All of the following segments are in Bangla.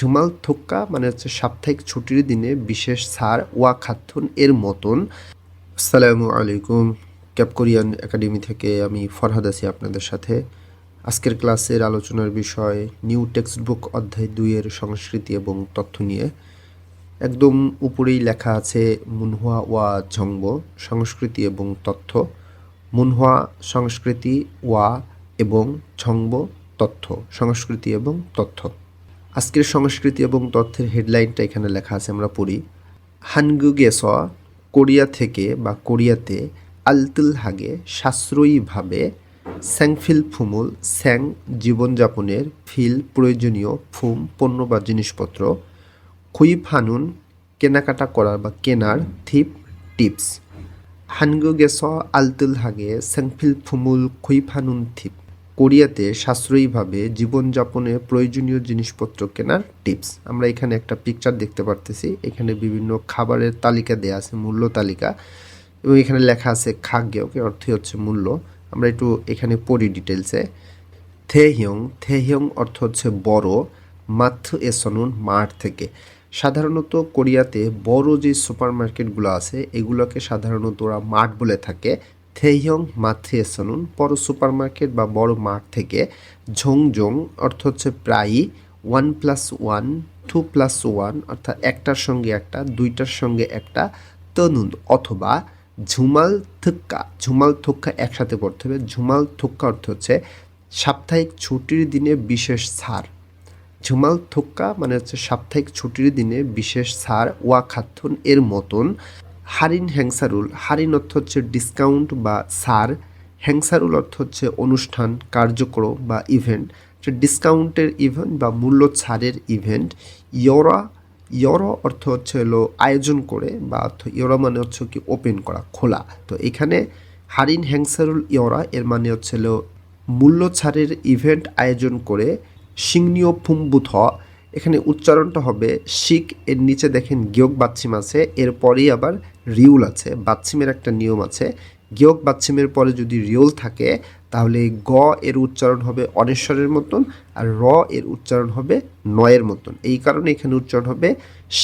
ঝুমাল থোক্কা মানে হচ্ছে সাপ্তাহিক ছুটির দিনে বিশেষ ছাড় ওয়া খাতুন এর মতন। আসসালামু আলাইকুম। ক্যাপ কোরিয়ান একাডেমি থেকে আমি ফরহাদ আছি আপনাদের সাথে। আজকের ক্লাসের আলোচনার বিষয় নিউ টেক্সট বুক অধ্যায় 2 এর সংস্কৃতি এবং তথ্য নিয়ে। একদম উপরেই লেখা আছে মুনহুয়া ওয়া ঝংব, সংস্কৃতি এবং তথ্য। মুনহুয়া সংস্কৃতি, ওয়া এবং ঝংব তথ্য, সংস্কৃতি এবং তথ্য। আজকের সংস্কৃতি এবং তথ্যের হেডলাইনটা এখানে লেখা আছে, আমরা পড়ি। হানগুগেস, কোরিয়া থেকে বা কোরিয়াতে, আলতুলহাগে সাশ্রয়ীভাবে, স্যাংফিল ফুমুল, স্যাং জীবনযাপনের, ফিল প্রয়োজনীয়, ফুম পণ্য বা জিনিসপত্র, খুইফ হানুন কেনাকাটা করার বা কেনার, থিপ টিপস। হানগুগেস আলতুলহাগে স্যাংফিল ফুমুল খুইফ হানুন থিপ, কোরিয়াতে সাশ্রয়ীভাবে জীবনযাপনে প্রয়োজনীয় জিনিসপত্র কেনার টিপস। আমরা এখানে একটা পিকচার দেখতে পারতেছি, এখানে বিভিন্ন খাবারের তালিকা দেওয়া আছে, মূল্য তালিকা, এবং এখানে লেখা আছে খাগ্যকে, অর্থই হচ্ছে মূল্য। আমরা একটু এখানে পড়ি ডিটেলসে। থেহিয়ং অর্থ হচ্ছে বড়, মাথ এসনুন মাঠ থেকে। সাধারণত কোরিয়াতে বড় যে সুপার মার্কেটগুলো আছে এগুলোকে সাধারণত ওরা মাঠ বলে থাকে। থেহিয়ং মাথে এসনুন বড় সুপার মার্কেট বা বড় মাঠ থেকে। ঝংজং অর্থ হচ্ছে প্রায়ই। 1+1, 2+1 অর্থাৎ একটার সঙ্গে একটা, দুইটার সঙ্গে একটা। তনুন অথবা ঝুমাল থোক্কা একসাথে পড়তে হবে। ঝুমাল থোক্কা অর্থ হচ্ছে সাপ্তাহিক ছুটির দিনে বিশেষ ছাড়। ঝুমাল থোক্কা মানে হচ্ছে সাপ্তাহিক ছুটির দিনে বিশেষ ছাড় ওয়া খাতুন এর মতন। হারিন হ্যাংসারুল, হারিন অর্থ হচ্ছে ডিসকাউন্ট বা ছাড়, হ্যাংসারুল অর্থ হচ্ছে অনুষ্ঠান, কার্যক্রম বা ইভেন্ট। ডিসকাউন্টের ইভেন্ট বা মূল্য ছাড়ের ইভেন্ট। ইয়রা অর্থ হচ্ছে হলো আয়োজন করে, বা ইয়রা মানে হচ্ছে কি ওপেন করা, খোলা। তো এখানে হারিন হ্যাংসারুল ইয়রা এর মানে হচ্ছে হলো মূল্য ছাড়ের ইভেন্ট আয়োজন করে। সিংনিও ফুমবুথ, এখানে উচ্চারণটা হবে শিক, এর নিচে দেখেন গিয়ক বাচ্ছিম আছে, এরপরেই আবার রিউল আছে। বাচ্ছিমের একটা নিয়ম আছে, গিয়ক বাচ্ছিমের পরে যদি রিউল থাকে তাহলে গ এর উচ্চারণ হবে অনেশ্বরের মতন, আর র এর উচ্চারণ হবে নয়ের মতন। এই কারণে এখানে উচ্চারণ হবে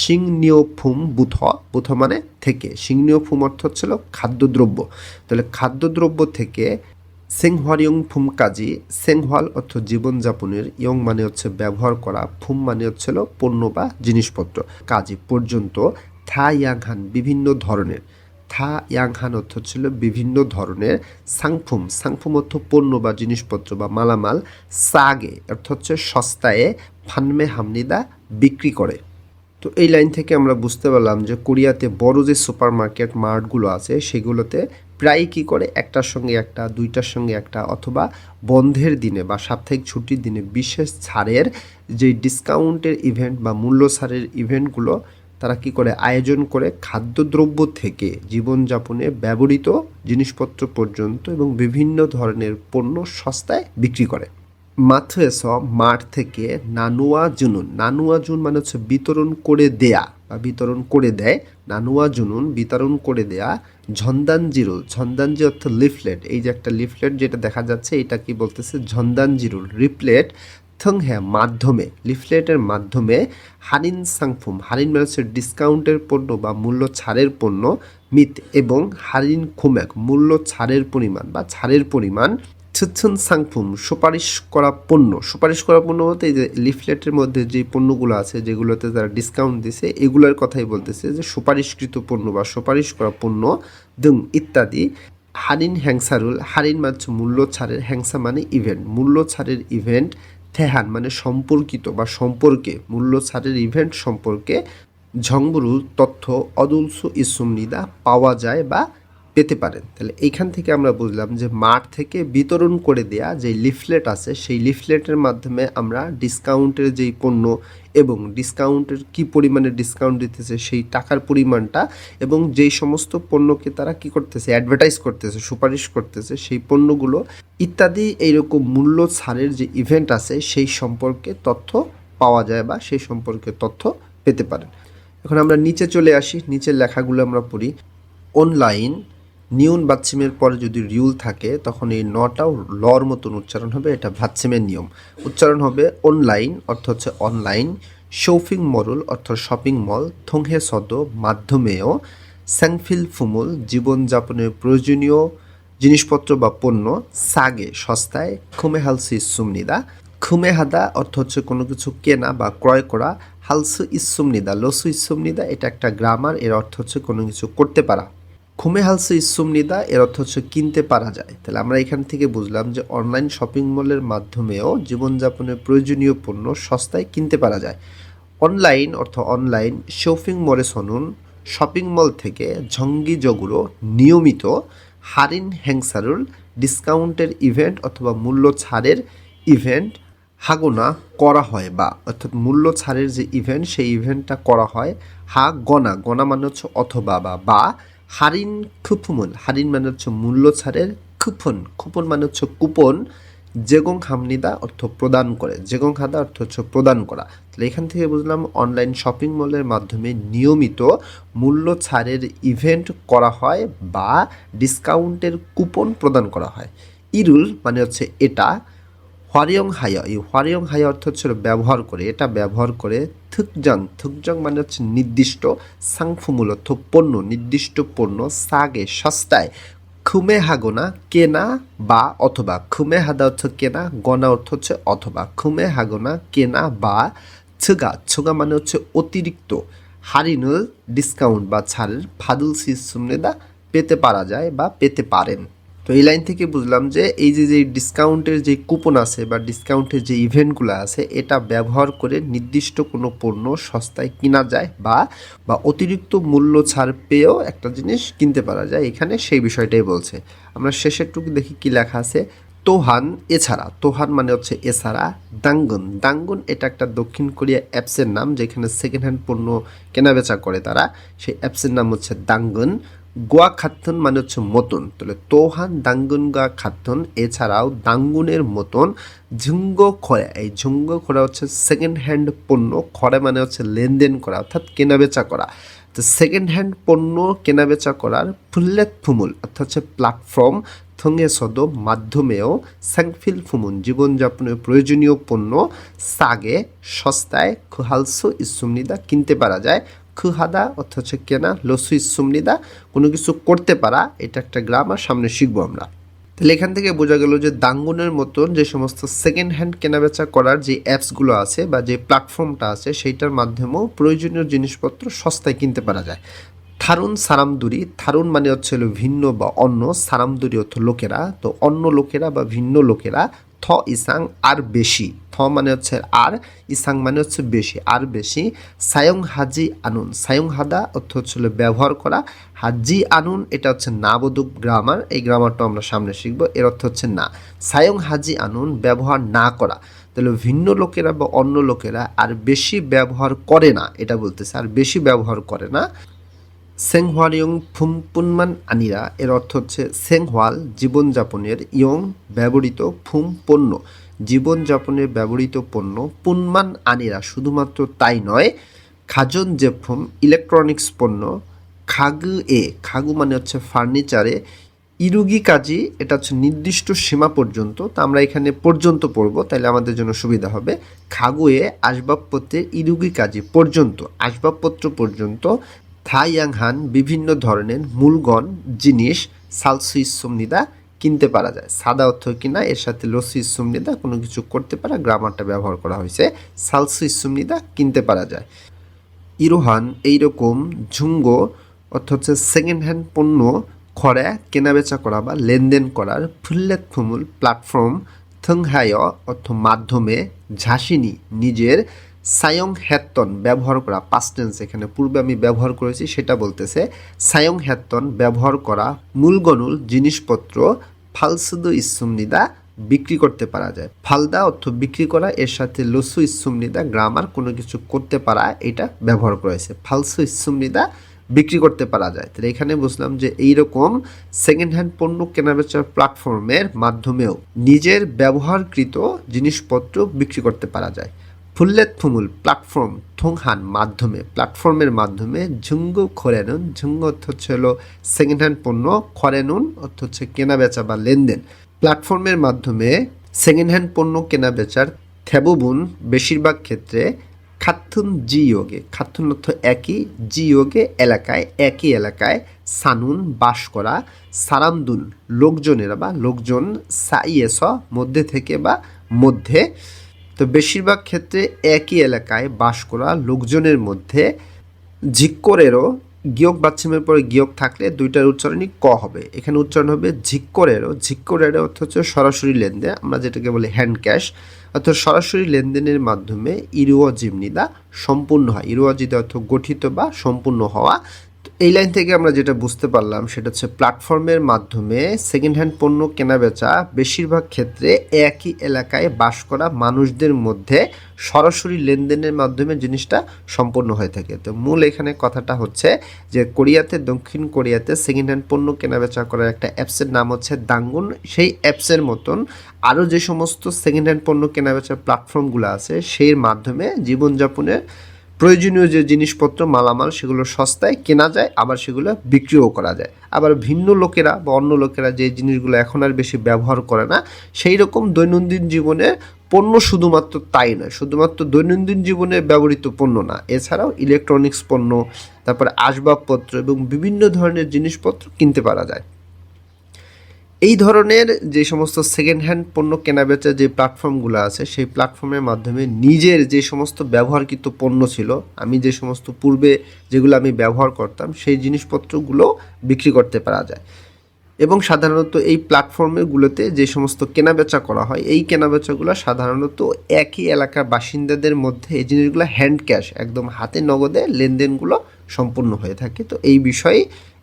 সিংনিও ফুম বুথ, বুথ মানে থেকে। সিংনিও ফুম অর্থ হচ্ছিল খাদ্যদ্রব্য, তাহলে খাদ্যদ্রব্য থেকে। সেংহওয়ারিয়ং ফুম কাজি, সেংহওয়াল অর্থ জীবনযাপনের, ইয়ং মানে হচ্ছে ব্যবহার করা, ফুম মানে হচ্ছিল পণ্য বা জিনিসপত্র, কাজি পর্যন্ত। থা ইয়াংহান বিভিন্ন ধরনের, থা ইয়াংহান অর্থ হচ্ছিল বিভিন্ন ধরনের। সাংফুম, সাংফুম অর্থ পণ্য বা জিনিসপত্র বা মালামাল। সাগে অর্থ হচ্ছে সস্তায়, ফানমে হামনিদা বিক্রি করে। তো এই লাইন থেকে আমরা বুঝতে পারলাম যে কোরিয়াতে বড় যে সুপার মার্কেট মার্টগুলো আছে সেগুলোতে প্রায় কী করে একটার সঙ্গে একটা, দুইটার সঙ্গে একটা, অথবা বন্ধের দিনে বা সাপ্তাহিক ছুটির দিনে বিশেষ ছাড়ের যে ডিসকাউন্টের ইভেন্ট বা মূল্য ছাড়ের ইভেন্টগুলো তারা কি করে আয়োজন করে খাদ্যদ্রব্য থেকে জীবনযাপনে ব্যবহৃত জিনিসপত্র পর্যন্ত এবং বিভিন্ন ধরনের পণ্য সস্তায় বিক্রি করে। মাথুয়েস মাঠ থেকে। নানুয়া জুনুন, নানুয়া জুন মানে হচ্ছে বিতরণ করে দেয়া বা বিতরণ করে দেয়। নানুয়া জুনুন বিতরণ করে দেয়া। ঝন্দানজিরুল, ঝন্দানজি অর্থ লিফলেট, এই যে একটা লিফলেট যেটা দেখা যাচ্ছে এটা কি বলতেছে, ঝন্দানজিরুল রিপ্লেট। থং হ্যাঁ মাধ্যমে, লিফলেটের মাধ্যমে। হারিন সাংফুম, হারিন মানে হচ্ছে ডিসকাউন্টের পণ্য বা মূল্য ছাড়ের পণ্য। মিত এবং হারিন খুমেক মূল্য ছাড়ের পরিমাণ বা ছাড়ের পরিমাণ। ছিচ্ছন সাংফুম সুপারিশ করা পণ্য, সুপারিশ করা পণ্য বলতে এই যে লিফলেটের মধ্যে যে পণ্যগুলো আছে যেগুলোতে তারা ডিসকাউন্ট দিছে এগুলোর কথাই বলতেছে, যে সুপারিশকৃত পণ্য বা সুপারিশ করা পণ্য। দুং ইত্যাদি। হারিন হ্যাংসারুল, হারিন মানে মূল্য ছাড়ের, হ্যাংসা মানে ইভেন্ট, মূল্য ছাড়ের ইভেন্ট। থেহান মানে সম্পর্কিত বা সম্পর্কে, মূল্য ছাড়ের ইভেন্ট সম্পর্কে। ঝংবরুল তথ্য, অদুলসু ইসুমনিদা পাওয়া যায় বা পেতে পারেন। তাহলে এইখান থেকে আমরা বুঝলাম যে মাঠ থেকে বিতরণ করে দেয়া যে লিফলেট আছে সেই লিফলেটের মাধ্যমে আমরা ডিসকাউন্টের যেই পণ্য এবং ডিসকাউন্টের কি পরিমাণে ডিসকাউন্ট দিতেছে সেই টাকার পরিমাণটা, এবং যেই সমস্ত পণ্যকে তারা কি করতেছে অ্যাডভার্টাইজ করতেছে, সুপারিশ করতেছে সেই পণ্যগুলো ইত্যাদি, এইরকম মূল্য ছাড়ের যে ইভেন্ট আছে সেই সম্পর্কে তথ্য পাওয়া যায় বা সেই সম্পর্কে তথ্য পেতে পারেন। এখন আমরা নিচে চলে আসি, নিচের লেখাগুলো আমরা পড়ি। অনলাইন, নিউন বাচ্ছিমের পরে যদি রিউল থাকে তখন এই নটাও লর মতন উচ্চারণ হবে, এটা ভাচ্ছিমের নিয়ম। উচ্চারণ হবে অনলাইন অর্থ হচ্ছে অনলাইন। শপিং মল অর্থাৎ শপিং মল থংহে সদ মাধ্যমেও স্যাংফিল ফুমুল জীবনযাপনের প্রয়োজনীয় জিনিসপত্র বা পণ্য সাগে সস্তায় খুমে হালসু ইসুমনিদা খুমে হাদা অর্থ হচ্ছে কোনো কিছু কেনা বা ক্রয় করা হালসু ইসুমনিদা লসু ইসুমনিদা এটা একটা গ্রামার এর অর্থ হচ্ছে কোনো কিছু করতে পারা খুমে হালসু ইসুমনিদা এর অর্থ হচ্ছে কিনতে পারা যায় তাহলে আমরা এখান থেকে বুঝলাম যে অনলাইন শপিং মলের মাধ্যমেও জীবনযাপনের প্রয়োজনীয় পণ্য সস্তায় কিনতে পারা যায় অনলাইন অর্থ অনলাইন শপিং মলে শুনুন শপিং মল থেকে ঝঙ্গি জগুলো নিয়মিত হারিন হ্যাংসারুল ডিসকাউন্টের ইভেন্ট অথবা মূল্য ছাড়ের ইভেন্ট হাগোনা করা হয় বা অর্থাৎ মূল্য ছাড়ের যে ইভেন্ট সেই ইভেন্টটা করা হয় হা গনা গনা মানে হচ্ছে অথবা বা হারিন খুপুমুল হারিন মানে হচ্ছে মূল্য ছাড়ের খুপন মানে হচ্ছে কুপন জেগং হামনিদা অর্থ প্রদান করে জেগং হাদা অর্থ হচ্ছে প্রদান করা তাহলে এখান থেকে বুঝলাম অনলাইন শপিং মলের মাধ্যমে নিয়মিত মূল্য ছাড়ের ইভেন্ট করা হয় বা ডিসকাউন্টের কুপন প্রদান করা হয় ইরুল মানে হচ্ছে এটা হরিয়ং হায়া এই হরিয়ং হায়া অর্থ হচ্ছে ব্যবহার করে এটা ব্যবহার করে থুকজাং মানে হচ্ছে নির্দিষ্ট সাংফুমূল অর্থ পণ্য নির্দিষ্ট পণ্য সাগে সস্তায় খুমে হাগোনা কেনা বা অথবা খুমে হাদা অর্থ কেনা গনা অর্থ হচ্ছে অথবা খুমে হাগোনা কেনা বা ছুগা মানে হচ্ছে অতিরিক্ত হারিনুল ডিসকাউন্ট বা ছাড়ের ফাদুল সিসুমনেদা পেতে পারা যায় বা পেতে পারেন তো এই লাইন থেকে বুঝলাম যে এই যে ডিসকাউন্টের যে কুপন আছে বা ডিসকাউন্টের যে ইভেন্টগুলো আছে এটা ব্যবহার করে নির্দিষ্ট কোনো পণ্য সস্তায় কিনা যায় বা অতিরিক্ত মূল্য ছাড় পেয়েও একটা জিনিস কিনতে পারা যায় এখানে সেই বিষয়টাই বলছে আমরা শেষেরটুকু দেখি কি লেখা আছে তোহান এছাড়া তোহান মানে হচ্ছে এছাড়া দাঙ্গুন এটা একটা দক্ষিণ কোরিয়া অ্যাপসের নাম যেখানে সেকেন্ড হ্যান্ড পণ্য কেনাবেচা করে তারা সেই অ্যাপসের নাম হচ্ছে দাঙ্গুন গোয়া খাতুন মানে হচ্ছে মতন তাহলে তোহান দাঙ্গুন গোয়া খাতুন এছাড়াও দাঙ্গুনের মতন ঝুঙ্গ খরা এই ঝুঙ্গ খরা হচ্ছে সেকেন্ড হ্যান্ড পণ্য খরা মানে হচ্ছে লেনদেন করা অর্থাৎ কেনাবেচা করা তো সেকেন্ড হ্যান্ড পণ্য কেনাবেচা করার ফুল্লেত ফুমুল অর্থাৎ হচ্ছে প্ল্যাটফর্ম থঙ্গে সদ মাধ্যমেও স্যাংফিল ফুমুন জীবনযাপনের প্রয়োজনীয় পণ্য সাগে সস্তায় খুহালসু ইসুমনিদা কিনতে পারা যায় খুহাদা অর্থাৎ হচ্ছে কেনা লসু ইসুমনিদা কোনো কিছু করতে পারা এটা একটা গ্রামার সামনে শিখবো আমরা তাহলে এখান থেকে বোঝা গেল যে দাঙ্গুনের মতন যে সমস্ত সেকেন্ড হ্যান্ড কেনাবেচা করার যে অ্যাপসগুলো আছে বা যে প্ল্যাটফর্মটা আছে সেইটার মাধ্যমেও প্রয়োজনীয় জিনিসপত্র সস্তায় কিনতে পারা যায় থারুন সারামদুরি থারুন মানে হচ্ছে ভিন্ন বা অন্য সারামদুরি অর্থ লোকেরা তো অন্য লোকেরা বা ভিন্ন লোকেরা থ ইসাং আর বেশি থ মানে হচ্ছে আর ইসাং মানে হচ্ছে বেশি আর বেশি সায়ং হাজি আনুন সায়ং হাদা অর্থ হচ্ছে ব্যবহার করা হাজি আনুন এটা হচ্ছে নাবোধক গ্রামার এই গ্রামারটা আমরা সামনে শিখবো এর অর্থ হচ্ছে না সায়ং হাজি আনুন ব্যবহার না করা তাহলে ভিন্ন লোকেরা বা অন্য লোকেরা আর বেশি ব্যবহার করে না এটা বলতেছে আর বেশি ব্যবহার করে না সেংহওয়াল ফুমপুনমান আনিরা এর অর্থ হচ্ছে সেংহওয়াল জীবনযাপনের ইয়ং ব্যবহৃত ফুম পণ্য জীবনযাপনের ব্যবহৃত পণ্য পুনমান আনিরা শুধুমাত্র তাই নয় খাজন জেফুম ইলেকট্রনিক্স পণ্য খাগু মানে হচ্ছে ফার্নিচারে ইরুগি কাজী এটা হচ্ছে নির্দিষ্ট সীমা পর্যন্ত তা আমরা এখানে পর্যন্ত পড়বো তাহলে আমাদের জন্য সুবিধা হবে খাগুয়ে আসবাবপত্রের ইরুগি কাজী পর্যন্ত আসবাবপত্র পর্যন্ত থাইয়াংহান বিভিন্ন ধরনের মূলগণ জিনিস সালসু ইসুমনিদা কিনতে পারা যায় সাদা অর্থ কিনা এর সাথে লসু ইসুমনিদা কোনো কিছু করতে পারা গ্রামারটা ব্যবহার করা হয়েছে সালসু ইসুমনিদা কিনতে পারা যায় ইরোহান এইরকম ঝুঙ্গো অর্থ হচ্ছে সেকেন্ড হ্যান্ড পণ্য খরা কেনাবেচা করা বা লেনদেন করার ফুল্লেত ফুমুল প্ল্যাটফর্ম থংহায় অর্থ মাধ্যমে ঝাঁসিনি নিজের সায়ং হ্যাত্তন ব্যবহার করা পাস্ট টেন্স এখানে পূর্বে আমি ব্যবহার করেছি সেটা বলতেছে সায়ং হ্যাত্তন ব্যবহার করা মূলগনুল জিনিসপত্র ফালসুদু ইসুমনিদা বিক্রি করতে পারা যায় ফালদা অর্থ বিক্রি করা এর সাথে লসু ইসুমনিদা গ্রামার কোনো কিছু করতে পারা এটা ব্যবহার করেছে ফালসু ইসুমনিদা বিক্রি করতে পারা যায় তাহলে এখানে বুঝলাম যে এইরকম সেকেন্ড হ্যান্ড পণ্য কেনাবেচার প্ল্যাটফর্মের মাধ্যমেও নিজের ব্যবহারকৃত জিনিসপত্র বিক্রি করতে পারা যায় ফুল্লেত ফুমুল প্ল্যাটফর্ম থংহান মাধ্যমে প্ল্যাটফর্মের মাধ্যমে ঝুঙ্গু খরেনুন ঝুঙ্গু অর্থ হচ্ছে হলো সেকেন্ড হ্যান্ড পণ্য খরেনুন অর্থ হচ্ছে কেনাবেচা বা লেনদেন প্ল্যাটফর্মের মাধ্যমে সেকেন্ড হ্যান্ড পণ্য কেনাবেচার থেবুবুন বেশিরভাগ ক্ষেত্রে খাথুন জিয়োগে, খাথুন অর্থ একই, জিয়োগে এলাকায়, একই এলাকায়, সানুন বাস করা, সারামদুন লোকজনেরা বা লোকজন, সাইয়েস মধ্যে থেকে বা মধ্যে। তো বেশিরভাগ ক্ষেত্রে একই এলাকায় বাস করা লোকজনের মধ্যে। ঝিক্করেরও গিয়ক বাচ্চিমের পরে গিয়ক থাকলে দুইটার উচ্চারণই ক হবে। এখানে উচ্চারণ হবে ঝিক্করেরও। ঝিক্করেরও অর্থ হচ্ছে সরাসরি লেনদেন, আমরা যেটাকে বলি হ্যান্ড ক্যাশ, অর্থাৎ সরাসরি লেনদেনের মাধ্যমে ইরুয়া জিমনিদা সম্পূর্ণ হয়। ইরুয়া জিদা অর্থ গঠিত বা সম্পূর্ণ হওয়া। তো এই লাইন থেকে আমরা যেটা বুঝতে পারলাম সেটা হচ্ছে প্ল্যাটফর্মের মাধ্যমে সেকেন্ড হ্যান্ড পণ্য কেনা বেচা বেশিরভাগ ক্ষেত্রে একই এলাকায় বাস করা মানুষদের মধ্যে সরাসরি লেনদেনের মাধ্যমে জিনিসটা সম্পন্ন হয়ে থাকে। তো মূল এখানে কথাটা হচ্ছে যে দক্ষিণ কোরিয়াতে সেকেন্ড হ্যান্ড পণ্য কেনাবেচা করার একটা অ্যাপসের নাম হচ্ছে দাঙ্গুন। সেই অ্যাপসের মতন আরও যে সমস্ত সেকেন্ড হ্যান্ড পণ্য কেনাবেচার প্ল্যাটফর্মগুলো আছে সেই মাধ্যমে জীবনযাপনের প্রয়োজনীয় যে জিনিসপত্র মালামাল সেগুলো সস্তায় কেনা যায়, আবার সেগুলো বিক্রিও করা যায়। আবার ভিন্ন লোকেরা বা অন্য লোকেরা যে জিনিসগুলো এখন আর বেশি ব্যবহার করে না, সেই রকম দৈনন্দিন জীবনে পণ্য শুধুমাত্র তাই নয়, শুধুমাত্র দৈনন্দিন জীবনে ব্যবহৃত পণ্য না, এছাড়াও ইলেকট্রনিক্স পণ্য, তারপরে আসবাবপত্র এবং বিভিন্ন ধরনের জিনিসপত্র কিনতে পারা যায়। এই ধরনের যে সমস্ত সেকেন্ড হ্যান্ড পণ্য কেনাবেচা যে প্ল্যাটফর্মগুলো আছে সেই প্ল্যাটফর্মের মাধ্যমে নিজের যে সমস্ত ব্যবহারকৃত পণ্য ছিল, আমি যে সমস্ত পূর্বে যেগুলো আমি ব্যবহার করতাম সেই জিনিসপত্রগুলো বিক্রি করতে পারা যায়। এবং সাধারণত এই প্ল্যাটফর্মগুলোতে যে সমস্ত কেনাবেচা করা হয় এই কেনাবেচাগুলো সাধারণত একই এলাকার বাসিন্দাদের মধ্যে এই জিনিসগুলো হ্যান্ড ক্যাশ একদম হাতে নগদে লেনদেনগুলো সম্পূর্ণ হয়ে থাকে। তো এই বিষয়ে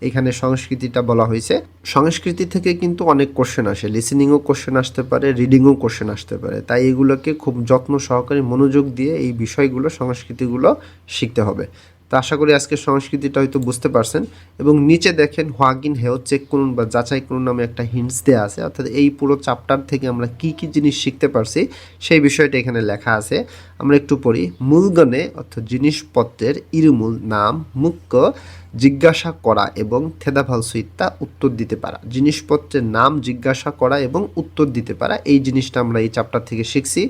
এখানে সংস্কৃতিটা বলা হয়েছে। সংস্কৃতি থেকে কিন্তু অনেক কোশ্চেন আসে, লিসেনিংও কোশ্চেন আসতে পারে, রিডিংও কোশ্চেন আসতে পারে, তাই এগুলোকে খুব যত্ন সহকারে মনোযোগ দিয়ে এই বিষয়গুলো সংস্কৃতিগুলো শিখতে হবে। তো আশা করি আজকের সংস্কৃতিটা হয়তো বুঝতে পারছেন। এবং নিচে দেখেন হোয়াগিন হেও চেক করুন বা যাচাই করুন নামে একটা হিন্টস দেওয়া আছে, অর্থাৎ এই পুরো চ্যাপ্টার থেকে আমরা কি কি জিনিস শিখতে পারছি সেই বিষয়টা এখানে লেখা আছে। আমরা একটু পড়ি। মূলগণে অর্থাৎ জিনিসপত্রের ইরুমূল নাম মুখ্য জিজ্ঞাসা করা এবং থেদাভালসুইত্তা উত্তর দিতে পারা। জিনিসপত্রের নাম জিজ্ঞাসা করা এবং উত্তর দিতে পারা, এই জিনিসটা আমরা এই চ্যাপ্টার থেকে শিখছি।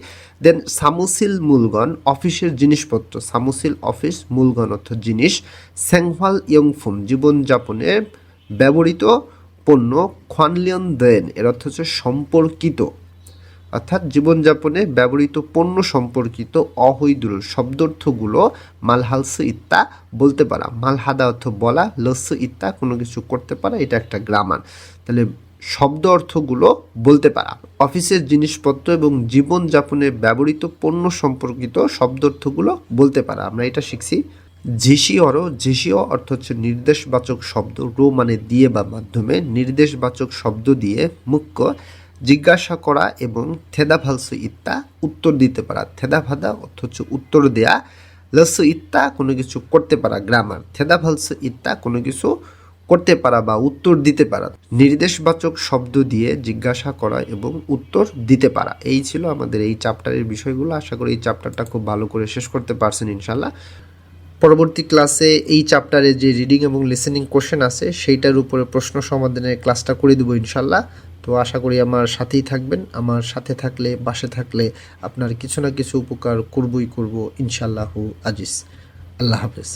দেন সামুসিল মূলগণ অফিসের জিনিসপত্র, সামুসিল অফিস, মূলগণ অর্থাৎ জিনিস, স্যাংহওয়াল ইয়ংফুম জীবনযাপনের ব্যবহৃত পণ্য, খোয়ানলিয়ন দেন এর অর্থ হচ্ছে সম্পর্কিত, অর্থাৎ জীবনযাপনে ব্যবহৃত পণ্য সম্পর্কিত অহৈদুল শব্দার্থগুলো মালহালস ইত্তা বলতে পারা। মালহাদা অর্থ বলা, লস্য ইত্তা কোনো কিছু করতে পারা, এটা একটা গ্রামার। তাহলে শব্দ অর্থগুলো বলতে পারা। অফিসের জিনিসপত্র এবং জীবনযাপনে ব্যবহৃত পণ্য সম্পর্কিত শব্দার্থগুলো বলতে পারা, আমরা এটা শিখছি। ঝিসিও অর্থ হচ্ছে নির্দেশবাচক শব্দ, রো মানে দিয়ে বা মাধ্যমে, নির্দেশবাচক শব্দ দিয়ে মুখ্য জিজ্ঞাসা করা এবং থেদাভালসু ইত্তা উত্তর দিতে পারা। থেদাভাদা অর্থ হচ্ছে উত্তর দেয়া, লস্য ইত্তা কোনো কিছু করতে পারা, গ্রামার। থেদাভালসু ইত্তা কোনো কিছু করতে পারা বা উত্তর দিতে পারা। নির্দেশবাচক শব্দ দিয়ে জিজ্ঞাসা করা এবং উত্তর দিতে পারা, এই ছিল আমাদের এই চ্যাপ্টারের বিষয়গুলো। আশা করি এই চ্যাপ্টারটা খুব ভালো করে শেষ করতে পারছেন ইনশাল্লাহ। পরবর্তী ক্লাসে এই চ্যাপ্টারে যে রিডিং এবং লিসেনিং কোশ্চেন আছে সেইটার উপরে প্রশ্ন সমাধানের ক্লাসটা করে দেবো ইনশাল্লাহ। তো আশা করি আমার সাথেই থাকবেন। আমার সাথে থাকলে, পাশে থাকলে আপনার কিছু না কিছু উপকার করবই করব ইনশাল্লাহু আজিজ। আল্লাহ হাফেজ।